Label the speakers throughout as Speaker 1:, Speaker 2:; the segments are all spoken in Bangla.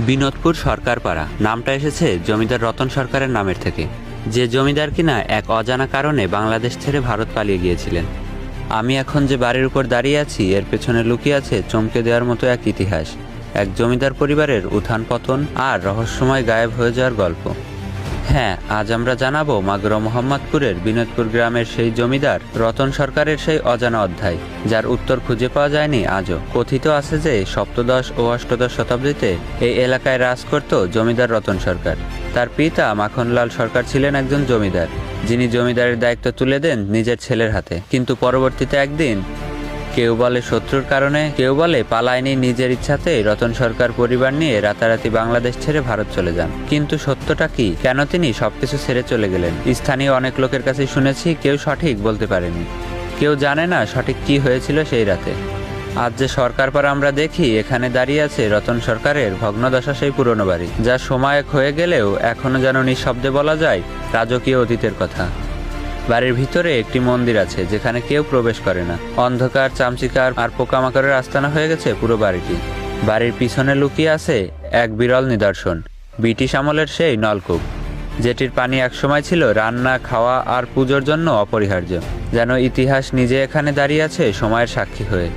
Speaker 1: বিনোদপুর সরকারপাড়া নামটা এসেছে জমিদার রতন সরকারের নামের থেকে, যে জমিদার কিনা এক অজানা কারণে বাংলাদেশ ছেড়ে ভারত পালিয়ে গিয়েছিলেন। আমি এখন যে বাড়ির উপর দাঁড়িয়ে আছি এর পেছনে লুকিয়ে আছে চমকে দেওয়ার মতো এক ইতিহাস, এক জমিদার পরিবারের উত্থান পতন আর রহস্যময় গায়েব হয়ে যাওয়ার গল্প। হ্যাঁ, আজ আমরা জানাবো মাগুরা মোহাম্মদপুরের বিনোদপুর গ্রামের সেই জমিদার রতন সরকারের সেই অজানা অধ্যায়, যার উত্তর খুঁজে পাওয়া যায়নি আজও। কথিত আছে যে সপ্তদশ ও অষ্টাদশ শতাব্দীতে এই এলাকায় রাজ করত জমিদার রতন সরকার। তার পিতা মাখনলাল সরকার ছিলেন একজন জমিদার, যিনি জমিদারের দায়িত্ব তুলে দেন নিজের ছেলের হাতে। কিন্তু পরবর্তীতে একদিন কেউ বলে শত্রুর কারণে, কেউ বলে পালায়নি নিজের ইচ্ছাতেই রতন সরকার পরিবার নিয়ে রাতারাতি বাংলাদেশ ছেড়ে ভারত চলে যান। কিন্তু সত্যটা কি? কেন তিনি সবকিছু ছেড়ে চলে গেলেন? স্থানীয় অনেক লোকের কাছে শুনেছি কেউ সঠিক বলতে পারেনি, কেউ জানে না সঠিক কি হয়েছিল সেই রাতে। আজ যে সরকারপাড়া আমরা দেখি, এখানে দাঁড়িয়ে আছে রতন সরকারের ভগ্নদশা সেই পুরনো বাড়ি, যা সময় হয়ে গেলেও এখনো যেন নিঃশব্দে বলা যায় রাজকীয় অতীতের কথা। বাড়ির ভিতরে একটি মন্দির আছে যেখানে কেউ প্রবেশ করে না। অন্ধকার, চামচিকার আর পোকামাকড়ের আস্তানা হয়ে গেছে পুরো বাড়িটি। বাড়ির পিছনে লুকিয়ে আছে এক বিরল নিদর্শন, ব্রিটিশ আমলের সেই নলকূপ, যেটির পানি একসময় ছিল রান্না, খাওয়া আর পুজোর জন্য অপরিহার্য। যেন ইতিহাস নিজে এখানে দাঁড়িয়ে আছে সময়ের সাক্ষী হয়ে।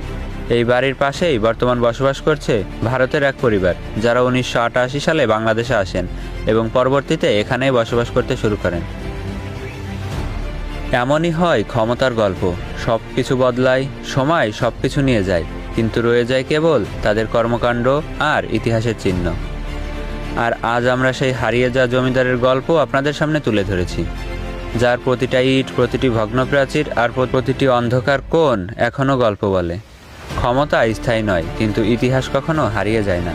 Speaker 1: এই বাড়ির পাশেই বর্তমান বসবাস করছে ভারতের এক পরিবার, যারা 1988 সালে বাংলাদেশে আসেন এবং পরবর্তীতে এখানেই বসবাস করতে শুরু করেন। এমনই হয় ক্ষমতার গল্প, সব কিছু বদলায়, সময় সব কিছু নিয়ে যায়, কিন্তু রয়ে যায় কেবল তাদের কর্মকাণ্ড আর ইতিহাসের চিহ্ন। আর আজ আমরা সেই হারিয়ে যাওয়া জমিদারের গল্প আপনাদের সামনে তুলে ধরেছি, যার প্রতিটা ইট, প্রতিটি ভগ্নপ্রাচীর আর প্রতিটি অন্ধকার কোণ এখনও গল্প বলে। ক্ষমতা স্থায়ী নয়, কিন্তু ইতিহাস কখনো হারিয়ে যায় না।